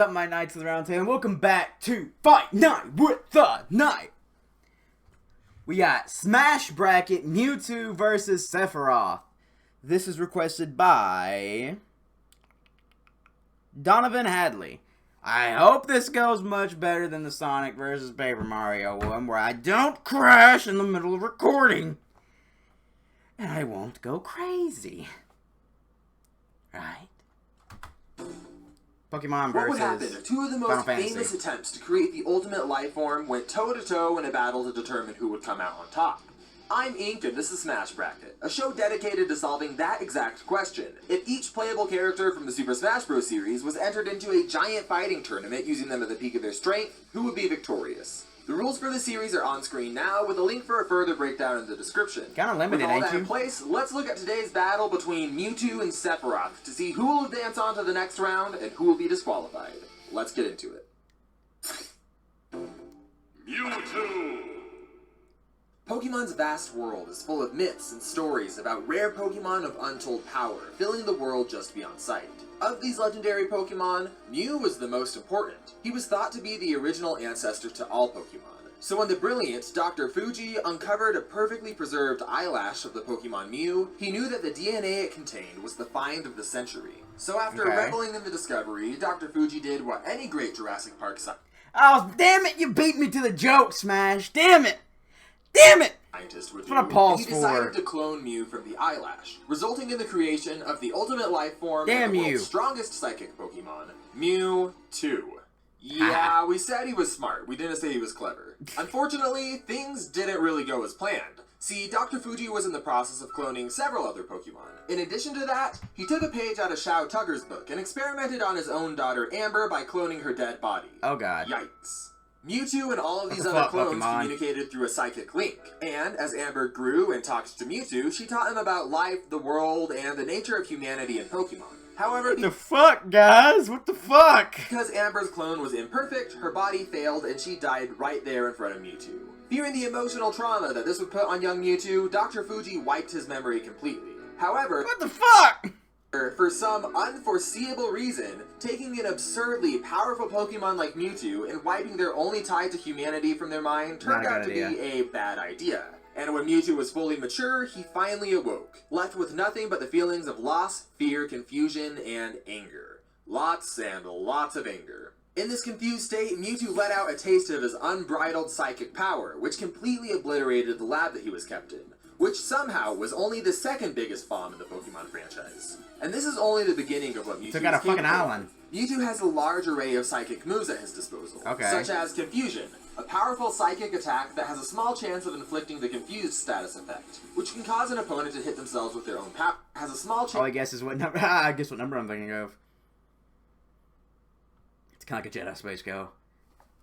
What's up, my Knights of the Round Table, and welcome back to Fight Night with the Knight. We got Smash Bracket MewTwo versus Sephiroth. This is requested by Donovan Hadley. I hope this goes much better than the Sonic vs. Paper Mario one, where I don't crash in the middle of recording. And I won't go crazy. Right? Pokemon versus What would happen if two of the most famous attempts to create the ultimate life form went toe-to-toe in a battle to determine who would come out on top? I'm Ink, and this is Smash Bracket, a show dedicated to solving that exact question. If each playable character from the Super Smash Bros. Series was entered into a giant fighting tournament using them at the peak of their strength, who would be victorious? The rules for the series are on screen now, with a link for a further breakdown in the description. Kinda limited, With all ain't that you? in place, let's look at today's battle between Mewtwo and Sephiroth to see who will advance on to the next round and who will be disqualified. Let's get into it. MewTwo! Pokemon's vast world is full of myths and stories about rare Pokemon of untold power, filling the world just beyond sight. Of these legendary Pokemon, Mew was the most important. He was thought to be the original ancestor to all Pokemon. So when the brilliant Dr. Fuji uncovered a perfectly preserved eyelash of the Pokemon Mew, he knew that the DNA it contained was the find of the century. So after reveling in the discovery, Dr. Fuji did what any great Jurassic Park Oh, damn it, you beat me to the joke, Smash. Damn it. Damn it! scientist would That's what I do. paused He decided for. to clone Mew from the eyelash, resulting in the creation of the ultimate life form Damn and the you. world's strongest psychic Pokemon, MewTwo. Yeah, we said he was smart. We didn't say he was clever. Unfortunately, things didn't really go as planned. See, Dr. Fuji was in the process of cloning several other Pokemon. In addition to that, he took a page out of Shao Tugger's book and experimented on his own daughter Amber by cloning her dead body. Oh god. Yikes. Mewtwo and all of What these the other fuck, clones Pokemon? communicated through a psychic link. And as Amber grew and talked to Mewtwo, she taught him about life, the world, and the nature of humanity and Pokemon. However, What the fuck, guys? What the fuck? because Amber's clone was imperfect, her body failed and she died right there in front of Mewtwo. Fearing the emotional trauma that this would put on young Mewtwo, Dr. Fuji wiped his memory completely. However, What the fuck? for some unforeseeable reason, taking an absurdly powerful Pokemon like Mewtwo and wiping their only tie to humanity from their mind turned Not a out good to idea. be a bad idea. And when Mewtwo was fully mature, he finally awoke, left with nothing but the feelings of loss, fear, confusion, and anger. Lots and lots of anger. In this confused state, Mewtwo let out a taste of his unbridled psychic power, which completely obliterated the lab that he was kept in, which somehow was only the second biggest bomb in the Pokemon franchise. And this is only the beginning of what Mewtwo Took out a is capable fucking of. island. Mewtwo has a large array of psychic moves at his disposal, Okay. such as Confusion, a powerful psychic attack that has a small chance of inflicting the Confused status effect, which can cause an opponent to hit themselves with their own power. Has a small Oh, I guess is what number. I guess what number I'm thinking of. It's kind of like a Jedi Space Go.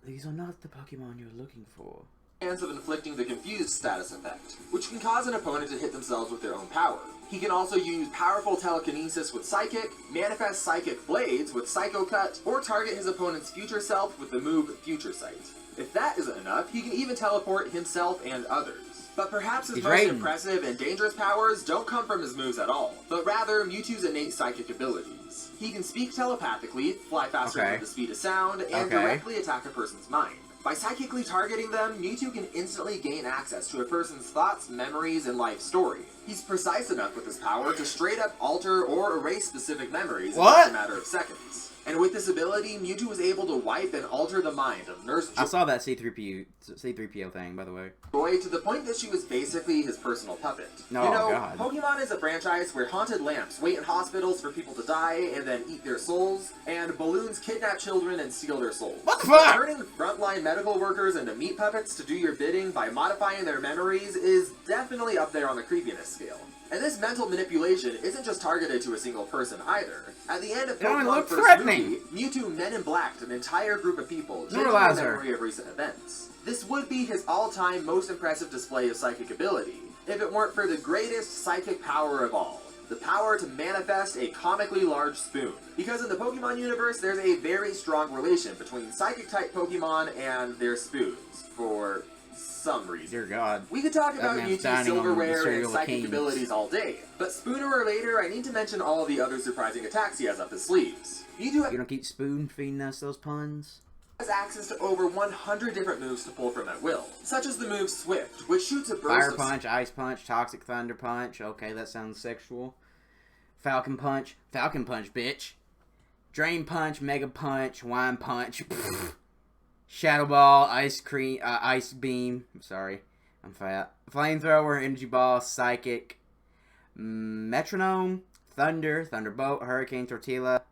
These are not the Pokemon you're looking for. chance of inflicting the Confused status effect, which can cause an opponent to hit themselves with their own power. He can also use powerful telekinesis with Psychic, manifest Psychic Blades with Psycho Cut, or target his opponent's future self with the move Future Sight. If that isn't enough, he can even teleport himself and others. But perhaps his He's most raiding. impressive and dangerous powers don't come from his moves at all, but rather Mewtwo's innate psychic abilities. He can speak telepathically, fly faster than the speed of sound, and directly attack a person's mind. By psychically targeting them, Mewtwo can instantly gain access to a person's thoughts, memories, and life story. He's precise enough with his power to straight up alter or erase specific memories in just a matter of seconds. And with this ability, Mewtwo was able to wipe and alter the mind of Nurse I saw that C3PO thing, by the way. Joy to the point that she was basically his personal puppet. Oh, you know, God. Pokemon is a franchise where haunted lamps wait in hospitals for people to die and then eat their souls, and balloons kidnap children and steal their souls. What the fuck? Turning frontline medical workers into meat puppets to do your bidding by modifying their memories is definitely up there on the creepiness scale. And this mental manipulation isn't just targeted to a single person either. At the end of don't even Pokemon's look first threatening. movie, Mewtwo Men in Blacked an entire group of people, changing their Neuralizer. memory of recent events. This would be his all-time most impressive display of psychic ability, if it weren't for the greatest psychic power of all. The power to manifest a comically large spoon. Because in the Pokemon universe, there's a very strong relation between psychic-type Pokemon and their spoons, for some reason. Dear God. We could talk That about man's Mewtwo's dining on silverware and cereal psychic kings. abilities all day, but sooner or later I need to mention all of the other surprising attacks he has up his sleeves. You don't keep spoon feeding us those puns? Has access to over 100 different moves to pull from at will, such as the move Swift, which shoots a burst Fire of punch, ice punch, toxic thunder punch. Okay, that sounds sexual. Falcon punch, bitch. Drain punch, mega punch, wine punch. Shadow ball, ice beam. I'm sorry, I'm fat. Flamethrower, energy ball, psychic. Metronome, thunder, thunderbolt, hurricane, tortilla,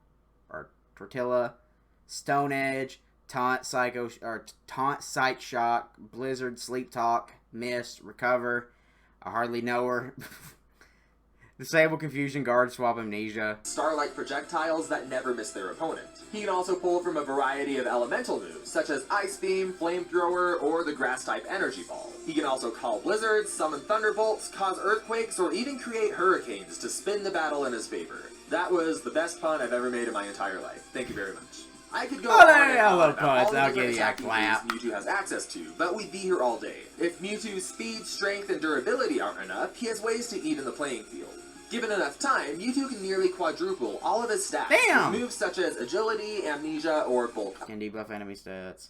stone edge. Taunt, sight shock, blizzard, sleep talk, mist, recover, I hardly know her, disable, confusion, guard, swap, amnesia. Star-like projectiles that never miss their opponent. He can also pull from a variety of elemental moves, such as Ice Beam, Flamethrower, or the Grass-type Energy Ball. He can also call blizzards, summon thunderbolts, cause earthquakes, or even create hurricanes to spin the battle in his favor. That was the best pun I've ever made in my entire life. Thank you very much. I could go on and on about all the different attacking moves Mewtwo has access to, but we'd be here all day. If Mewtwo's speed, strength, and durability aren't enough, he has ways to even the playing field. Given enough time, Mewtwo can nearly quadruple all of his stats with moves such as agility, amnesia, or bulk. Can debuff enemy stats.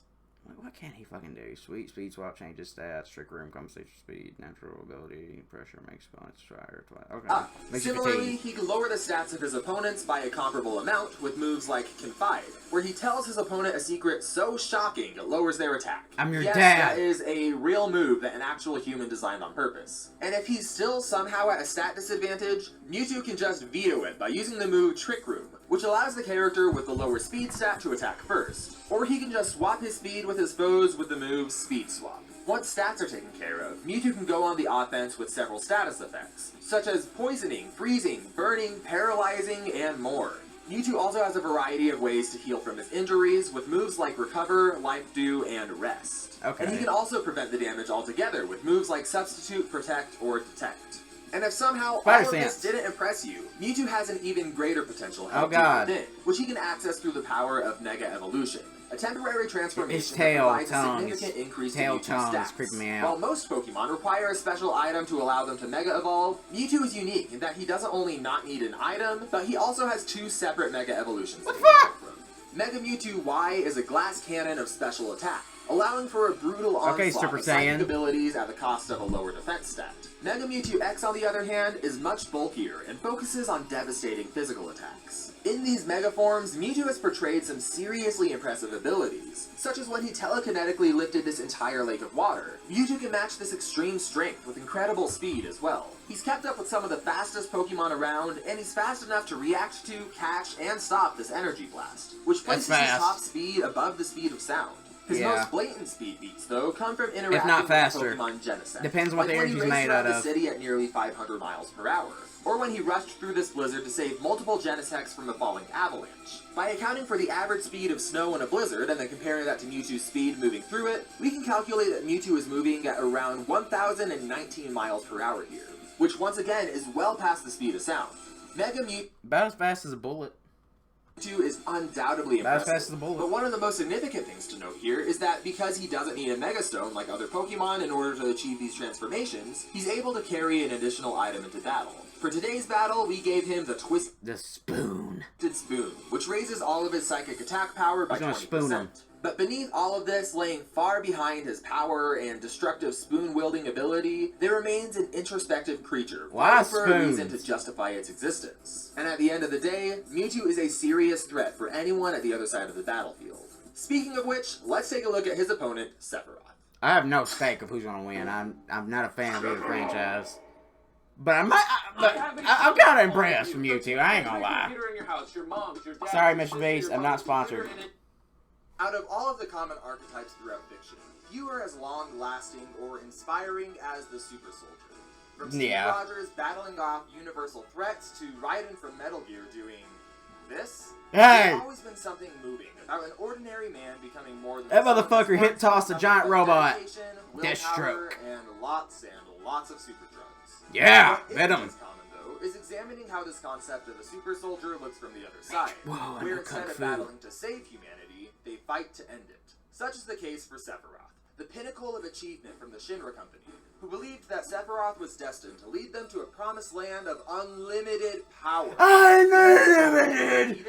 What can he fucking do? Sweet speed swap changes stats, trick room compensation speed, natural ability, pressure makes opponents try or twice. Okay. Similarly, he can lower the stats of his opponents by a comparable amount with moves like Confide, where he tells his opponent a secret so shocking it lowers their attack. I'm your dad. That is a real move that an actual human designed on purpose. And if he's still somehow at a stat disadvantage, Mewtwo can just veto it by using the move Trick Room, which allows the character with the lower speed stat to attack first. Or he can just swap his speed with his foes with the move Speed Swap. Once stats are taken care of, Mewtwo can go on the offense with several status effects, such as poisoning, freezing, burning, paralyzing, and more. Mewtwo also has a variety of ways to heal from his injuries, with moves like Recover, Life Dew, and Rest. Okay. And he can also prevent the damage altogether with moves like Substitute, Protect, or Detect. And if somehow all of this didn't impress you, Mewtwo has an even greater potential help within, which he can access through the power of Mega Evolution. A temporary transformation that provides a significant increase in Mewtwo's stats. While most Pokemon require a special item to allow them to Mega Evolve, Mewtwo is unique in that he doesn't only not need an item, but he also has two separate Mega Evolutions. What the fuck? Mega Mewtwo Y is a glass cannon of special attack, allowing for a brutal onslaught of psychic abilities at the cost of a lower defense stat. Mega Mewtwo X, on the other hand, is much bulkier and focuses on devastating physical attacks. In these Mega forms, Mewtwo has portrayed some seriously impressive abilities, such as when he telekinetically lifted this entire lake of water. Mewtwo can match this extreme strength with incredible speed as well. He's kept up with some of the fastest Pokemon around, and he's fast enough to react to, catch, and stop this energy blast, which places his top speed above the speed of sound. His most blatant speed beats, though, come from interacting with Pokemon Genesect. Depends what the energy's made out of. The city at nearly 500 miles per hour, or when he rushed through this blizzard to save multiple Genesects from a falling avalanche. By accounting for the average speed of snow in a blizzard, and then comparing that to Mewtwo's speed moving through it, we can calculate that Mewtwo is moving at around 1,019 miles per hour here, which once again is well past the speed of sound. Mega Mewtwo... about as fast as a bullet. Mewtwo is undoubtedly impressive, fast as a bullet. But one of the most significant things to note here is that because he doesn't need a Mega Stone like other Pokemon in order to achieve these transformations, he's able to carry an additional item into battle. For today's battle, we gave him the Twisted Spoon, which raises all of his psychic attack power by 20%. But beneath all of this, laying far behind his power and destructive spoon-wielding ability, there remains an introspective creature, for a reason to justify its existence. And at the end of the day, Mewtwo is a serious threat for anyone at the other side of the battlefield. Speaking of which, let's take a look at his opponent, Sephiroth. I have no stake of who's gonna win. I'm not a fan of either franchise. But I'm kind of impressed from Mewtwo, I ain't gonna lie. Sorry, Mr. Beast, I'm not sponsored. Out of all of the common archetypes throughout fiction, few are as long-lasting or inspiring as the Super Soldier. From Steve Rogers battling off universal threats to Raiden from Metal Gear doing this, there's always been something moving about an ordinary man becoming more than... That motherfucker hit-tossed a giant robot. Deathstroke. And lots of super drugs. Yeah, bet him. Is examining how this concept of a super soldier looks from the other side, where instead of battling to save humanity, they fight to end it. Such is the case for Sephiroth. the pinnacle of achievement from the Shinra Company, who believed that Sephiroth was destined to lead them to a promised land of unlimited power. Unlimited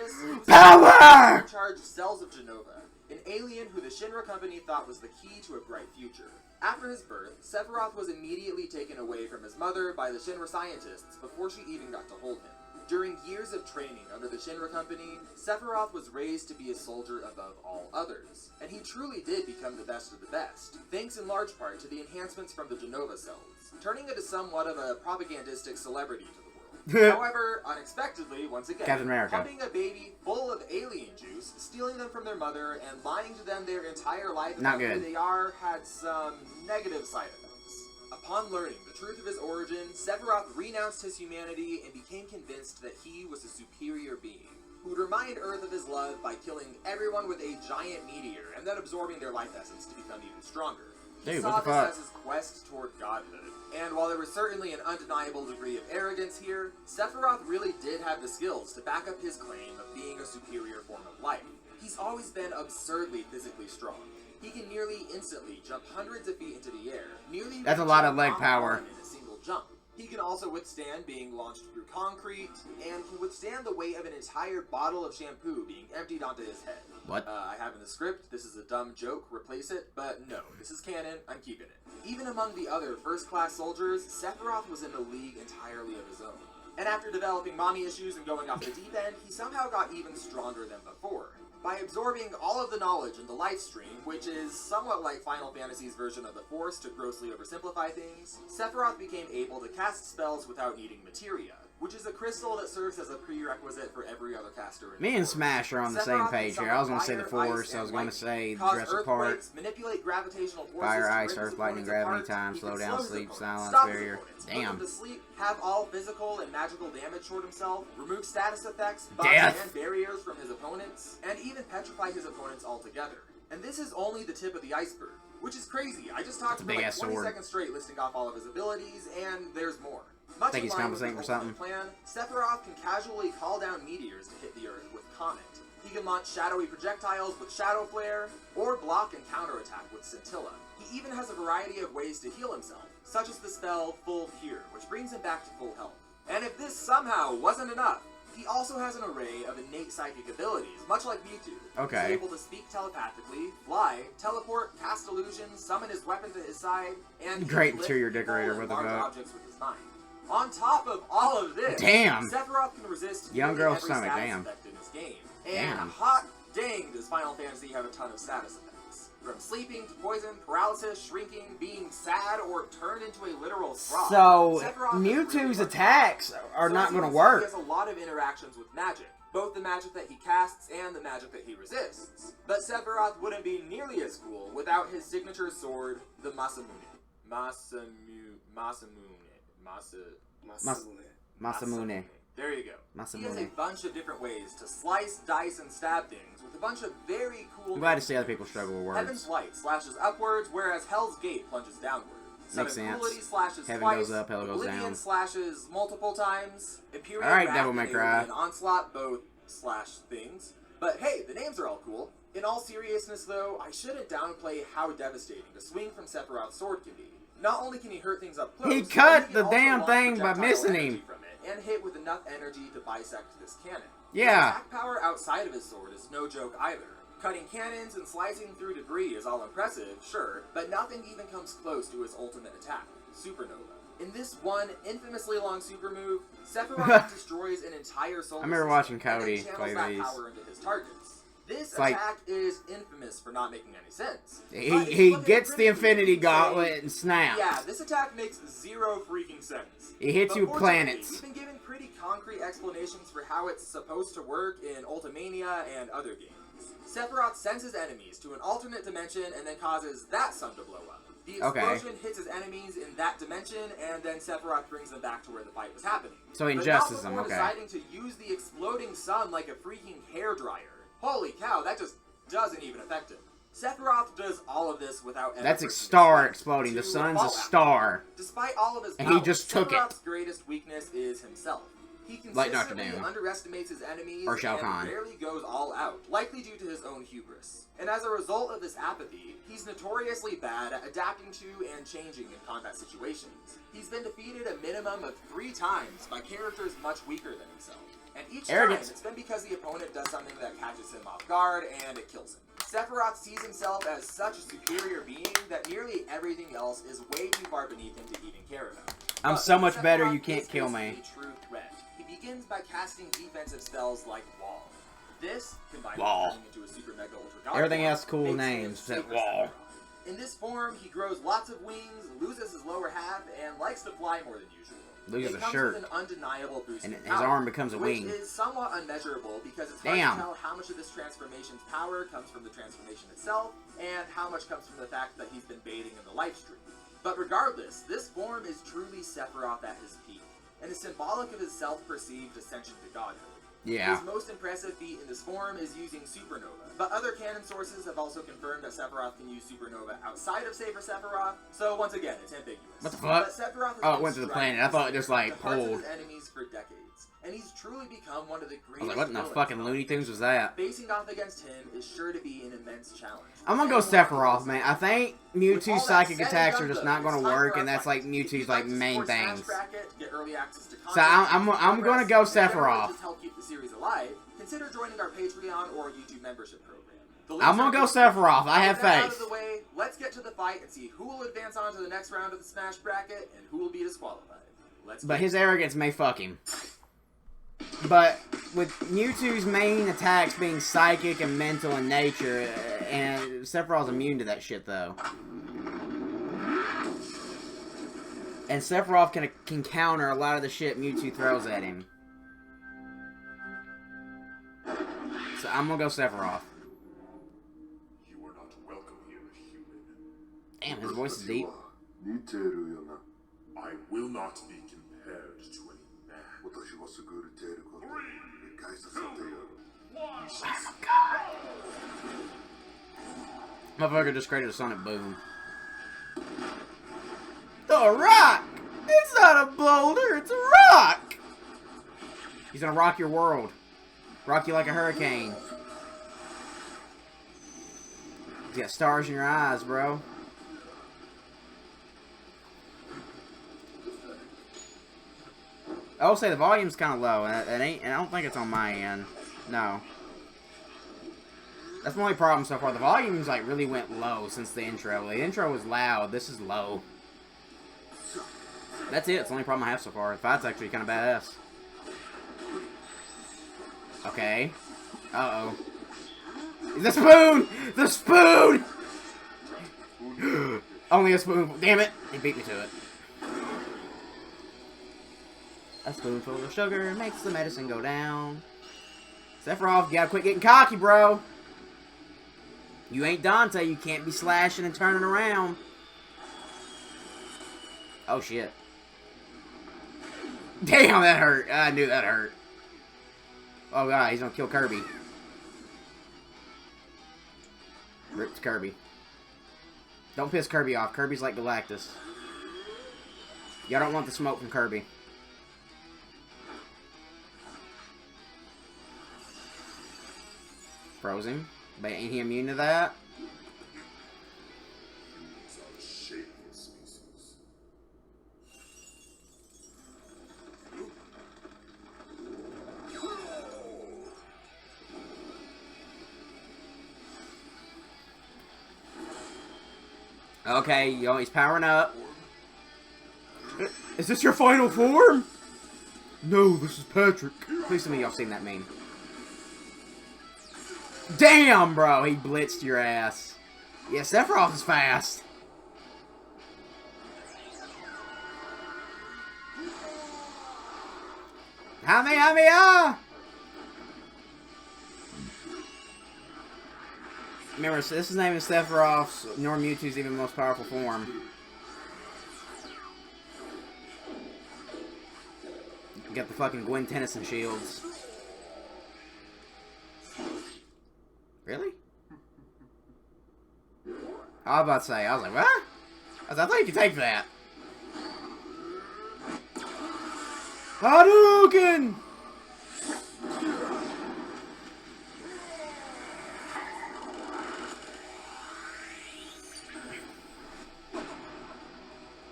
power! Charged cells of Genova, an alien who the Shinra Company thought was the key to a bright future. After his birth, Sephiroth was immediately taken away from his mother by the Shinra scientists before she even got to hold him. During years of training under the Shinra Company, Sephiroth was raised to be a soldier above all others, and he truly did become the best of the best, thanks in large part to the enhancements from the Genova cells, turning into somewhat of a propagandistic celebrity to the world. However, unexpectedly, once again, Captain America. pumping a baby full of alien juice, stealing them from their mother, and lying to them their entire life Not about good. who they are had some negative side effects. Upon learning the truth of his origin, Sephiroth renounced his humanity and became convinced that he was a superior being, who would remind Earth of his love by killing everyone with a giant meteor and then absorbing their life essence to become even stronger. He Dude, saw what the this fuck? as his quest toward godhood. And while there was certainly an undeniable degree of arrogance here, Sephiroth really did have the skills to back up his claim of being a superior form of life. He's always been absurdly physically strong. He can nearly instantly jump hundreds of feet into the air, nearly That's a lot of reaching leg Mach power. 1 in a single jump. He can also withstand being launched through concrete, and can withstand the weight of an entire bottle of shampoo being emptied onto his head. What? I have in the script, this is a dumb joke, replace it, but no, this is canon, I'm keeping it. Even among the other first-class soldiers, Sephiroth was in a league entirely of his own. And after developing mommy issues and going off the deep end, he somehow got even stronger than before. By absorbing all of the knowledge in the life stream, which is somewhat like Final Fantasy's version of the Force to grossly oversimplify things, Sephiroth became able to cast spells without needing materia, which is a crystal that serves as a prerequisite for every other caster in Me the and Force. Smash are on the Sephiroth same page can here. I was going to say summon the fire, Force. ice, I was and going to say lightning, cause Jurassic Park. earthquakes, manipulate gravitational forces Fire, to ice, rip earth, his lightning, opponents gravity, apart. time, He slow can down, slow his sleep, opponents, silence, stop his barrier. opponents, put Damn. them to sleep, have all physical and magical damage toward himself, remove status effects, buffs, Death. and barriers from his opponents, and even petrify his opponents altogether. And this is only the tip of the iceberg, which is crazy. I just talked That's a for like big-ass 20 sword. seconds straight listing off all of his abilities, and there's more. Much Think in he's line with compensating his for ultimate plan, Sephiroth can casually call down meteors to hit the Earth with Comet. He can launch shadowy projectiles with Shadow Flare, or block and counterattack with Scintilla. He even has a variety of ways to heal himself, such as the spell Full Cure, which brings him back to full health. And if this somehow wasn't enough, he also has an array of innate psychic abilities, much like MewTwo. Okay. He's able to speak telepathically, fly, teleport, cast illusions, summon his weapon to his side, and he Great can lift interior people decorator, and what the large fuck? objects with his mind. On top of all of this, Damn. Sephiroth can resist Young nearly girl's every stomach, status damn. effect in this game. And Damn. hot dang does Final Fantasy have a ton of status effects. From sleeping to poison, paralysis, shrinking, being sad, or turned into a literal frog. So, Sephiroth is Mewtwo's really hard. attacks are So not as you going to can see, work. He has a lot of interactions with magic, both the magic that he casts and the magic that he resists. But Sephiroth wouldn't be nearly as cool without his signature sword, the Masamune. Masamune. There you go. He has a Masamune. bunch of different ways to slice, dice, and stab things with a bunch of very cool. I'm glad to see other people struggle with Heaven's words. Light slashes upwards, whereas Hell's Gate plunges downward. Makes Summon sense. Cruelty slashes Heaven twice. goes up, hell goes Oblivion down. slashes multiple times. Imperial Alright, Wrath Devil May and Cry. Alien Onslaught both slash things. But hey, the names are all cool. In all seriousness though, I shouldn't downplay how devastating the swing from Sephiroth's sword can be. Not only can he hurt things up close, He but cut can the also damn launch thing by projectile missing energy him. from it and hit with enough energy to bisect this cannon. Yeah. His attack power outside of his sword is no joke either. Cutting cannons and slicing through debris is all impressive, sure, but nothing even comes close to his ultimate attack, Supernova. In this one infamously long super move, Sephiroth destroys an entire solar I remember system watching and Cody then channels play that these. power into his targets. This It's like- attack is infamous for not making any sense. But He if you look at it gets the critically, Infinity you can say, Gauntlet and snaps. yeah, this attack makes zero freaking sense. It hits But you fortunately, planets. We've been given pretty concrete explanations for how it's supposed to work in Ultimania and other games. Sephiroth sends his enemies to an alternate dimension and then causes that sun to blow up. The Okay. explosion hits his enemies in that dimension, and then Sephiroth brings them back to where the fight was happening. So he But injustices not them, before okay. deciding to use the exploding sun like a freaking hairdryer. Holy cow, that just doesn't even affect him. Sephiroth does all of this without ever That's a breaking star sweat exploding. The to sun's a Fallout. star. Despite all of his And he powers, just took it. Sephiroth's greatest weakness is himself. He Like Dr. consistently Doom. underestimates his enemies Or Shao and Kahn. rarely goes all out, likely due to his own hubris. And as a result of this apathy, he's notoriously bad at adapting to and changing in combat situations. He's been defeated a minimum of 3 times by characters much weaker than himself. And each time, it's been because the opponent does something that catches him off guard and it kills him. Sephiroth sees himself as such a superior being that nearly everything else is way too far beneath him to even care about. I'm so much better, you can't kill me. A true threat. He begins by casting defensive spells like Wall. This, combined Wall. with turning into a super mega ultra god Everything form, has cool makes him names Super except Wall. Sephiroth. In this form, he grows lots of wings, loses his lower half, and likes to fly more than usual. Loses It a comes shirt. with an undeniable boost And in his power, arm becomes a wing. which is somewhat unmeasurable because it's hard Damn. to tell how much of this transformation's power comes from the transformation itself, and how much comes from the fact that he's been baiting in the life stream. But regardless, this form is truly Sephiroth at his peak, and is symbolic of his self-perceived ascension to godhood. Yeah. His most impressive feat in this form is using Supernova, but other canon sources have also confirmed that Sephiroth can use Supernova outside of Saber Sephiroth, so once again, it's ambiguous. What the fuck? But Sephiroth has Oh, it been went to the striking planet. I thought it just, like, the hearts of pulled. his enemies for decades, and he's truly become one of the I was greatest like, what in the villains fucking of Looney all. Tunes was that? Facing off against him is sure to be an immense challenge. I'm gonna go Sephiroth, man. I think With all Mewtwo's that psychic said and attacks done, are just though, not gonna it's time work, for and our that's fight. like If you'd Mewtwo's like like to main support Smash things. Bracket, get early access to So I'm gonna go Sephiroth. To help keep the series alive, consider joining our Patreon or YouTube membership program. The links I'm are gonna go in the description. Sephiroth. I have With that out of faith. the way, let's get to the fight and see who will advance on to the next round of the Smash Bracket and who will be disqualified. Let's But get his arrogance may fuck him. But with Mewtwo's main attacks being psychic and mental in nature, and Sephiroth's immune to that shit though. And Sephiroth can counter a lot of the shit Mewtwo throws at him. So I'm gonna go Sephiroth. You are not welcome here, human. Damn, his voice is deep. I will not be compared to any man. 3, 2, 1. Motherfucker just created a sonic boom. A rock! It's not a boulder, it's a rock! He's gonna rock your world. Rock you like a hurricane. You got stars in your eyes, bro. I will say the volume's kind of low, and I don't think it's on my end. No. That's my only problem so far. The volume's like really went low since the intro. The intro was loud. This is low. That's it. It's the only problem I have so far. The fight's actually kind of badass. Okay. Uh-oh. The spoon! The spoon! Only a spoon. Damn it. He beat me to it. A spoonful of sugar makes the medicine go down. Sephiroth, you gotta quit getting cocky, bro. You ain't Dante. You can't be slashing and turning around. Oh, shit. Damn, that hurt. I knew that hurt. Oh, God, he's gonna kill Kirby. Ripped Kirby. Don't piss Kirby off. Kirby's like Galactus. Y'all don't want the smoke from Kirby. Frozen. But ain't he immune to that? Humans are a shameful species. Okay, yo, he's powering up. Is this your final form? No, this is Patrick. Please tell me y'all seen that meme. Damn, bro, he blitzed your ass. Yeah, Sephiroth is fast. Hamea! Remember, so this is name is Sephiroth's, nor Mewtwo's even most powerful form. You got the fucking Gwen Tennyson shields. Really? I was about to say, I was like, what? I thought you could take that. Hadouken!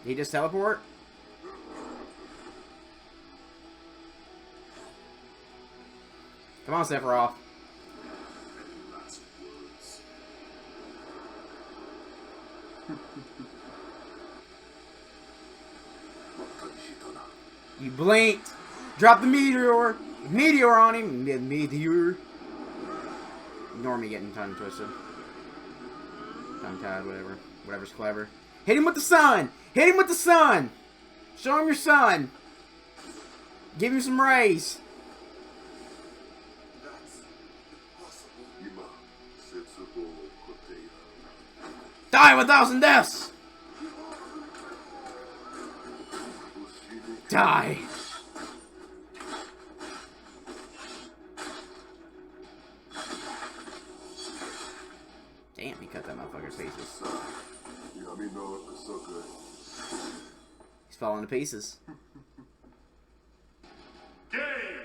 Did he just teleport? Come on, Sephiroth. Last words. You blinked. Drop the meteor. Meteor on him. Meteor. Ignore me getting tongue twisted. Tongue tied, whatever. Whatever's clever. Hit him with the sun. Hit him with the sun. Show him your sun. Give him some rays. That's impossible. Ima, sensible potato. Die 1,000 deaths. Die. Damn, he cut that motherfucker's pieces. He's falling to pieces.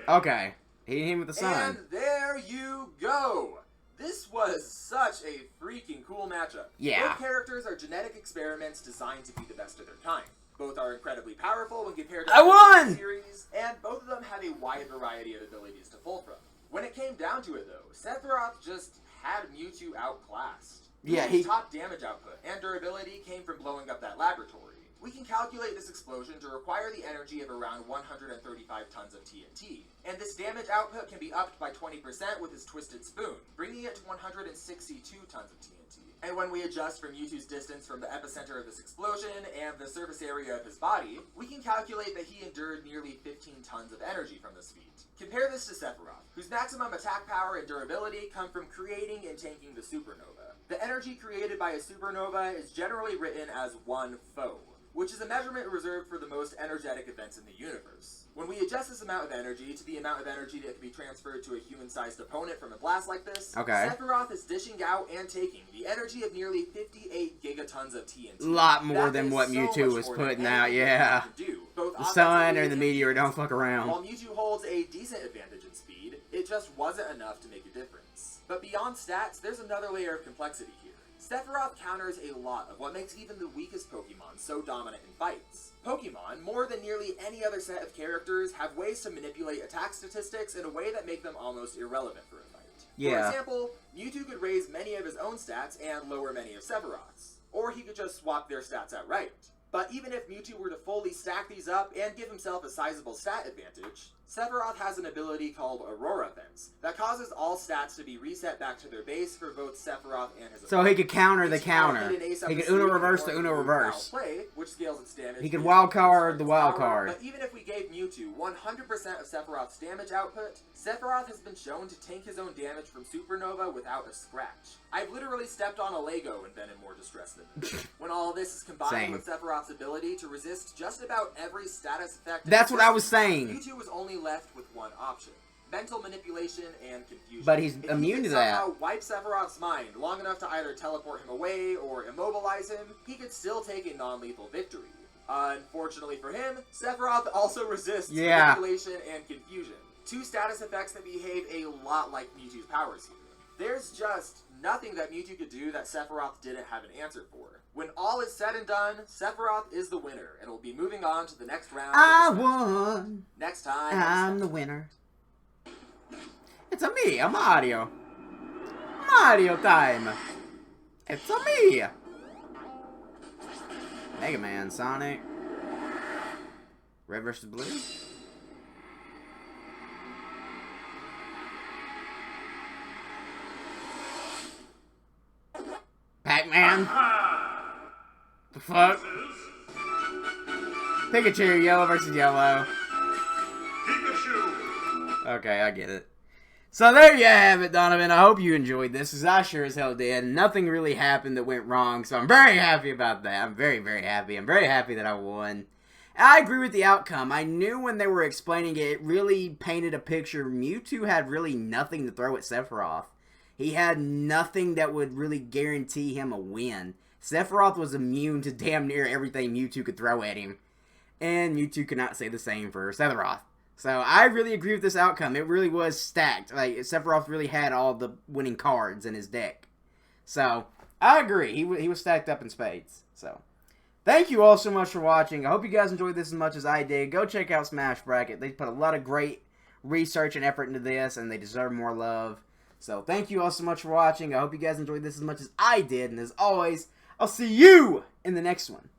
Okay. He hit him with the sun. And there you go! This was such a freaking cool matchup. Yeah. Both characters are genetic experiments designed to be the best of their kind. Both are incredibly powerful when compared to I won! the series, and both of them have a wide variety of abilities to pull from. When it came down to it, though, Sephiroth just had Mewtwo outclassed. Yeah, His top damage output and durability came from blowing up that laboratory. We can calculate this explosion to require the energy of around 135 tons of TNT, and this damage output can be upped by 20% with his Twisted Spoon, bringing it to 162 tons of TNT. And when we adjust for Mewtwo's distance from the epicenter of this explosion and the surface area of his body, we can calculate that he endured nearly 15 tons of energy from this feat. Compare this to Sephiroth, whose maximum attack power and durability come from creating and tanking the supernova. The energy created by a supernova is generally written as one foe, which is a measurement reserved for the most energetic events in the universe. When we adjust this amount of energy to the amount of energy that can be transferred to a human-sized opponent from a blast like this, Sephiroth is dishing out and taking the energy of nearly 58 gigatons of TNT. A lot more than what Mewtwo was putting out, yeah. The sun or the meteor don't fuck around. While Mewtwo holds a decent advantage in speed, it just wasn't enough to make a difference. But beyond stats, there's another layer of complexity here. Sephiroth counters a lot of what makes even the weakest Pokemon so dominant in fights. Pokemon, more than nearly any other set of characters, have ways to manipulate attack statistics in a way that make them almost irrelevant for a fight. Yeah. For example, Mewtwo could raise many of his own stats and lower many of Sephiroth's. Or he could just swap their stats outright. But even if Mewtwo were to fully stack these up and give himself a sizable stat advantage, Sephiroth has an ability called Aurora Fence that causes all stats to be reset back to their base for both Sephiroth and his opponent. So he could counter the counter. He could Uno reverse the Uno reverse. Play, which scales its damage. He could wild card the wild card. But even if we gave Mewtwo 100% of Sephiroth's damage output, Sephiroth has been shown to tank his own damage from Supernova without a scratch. I've literally stepped on a Lego and been in more distress than this. When all this is combined with Sephiroth's ability to resist just about every status effect... That's what I was saying. Mewtwo was only left with one option: mental manipulation and confusion. But he's immune to that. If he could somehow wipe Sephiroth's mind long enough to either teleport him away or immobilize him, he could still take a non-lethal victory. Unfortunately for him, Sephiroth also resists manipulation and confusion, two status effects that behave a lot like Mewtwo's powers here. There's just nothing that Mewtwo could do that Sephiroth didn't have an answer for. When all is said and done, Sephiroth is the winner, and will be moving on to the next round. I won. Next time. I'm the winner. It's a me, a Mario. Mario time. It's a me. Mega Man, Sonic. Red vs. Blue. Pac-Man. The fuck? Pikachu, yellow versus yellow. Pikachu! Okay, I get it. So there you have it, Donovan. I hope you enjoyed this, because I sure as hell did. Nothing really happened that went wrong, so I'm very happy about that. I'm very, very happy. I'm very happy that I won. I agree with the outcome. I knew when they were explaining it, it really painted a picture. Mewtwo had really nothing to throw at Sephiroth. He had nothing that would really guarantee him a win. Sephiroth was immune to damn near everything Mewtwo could throw at him. And Mewtwo could not say the same for Sephiroth. So I really agree with this outcome. It really was stacked. Like, Sephiroth really had all the winning cards in his deck. So I agree. He was stacked up in spades. So thank you all so much for watching. I hope you guys enjoyed this as much as I did. Go check out Smash Bracket. They put a lot of great research and effort into this, and they deserve more love. So thank you all so much for watching. I hope you guys enjoyed this as much as I did. And as always, I'll see you in the next one.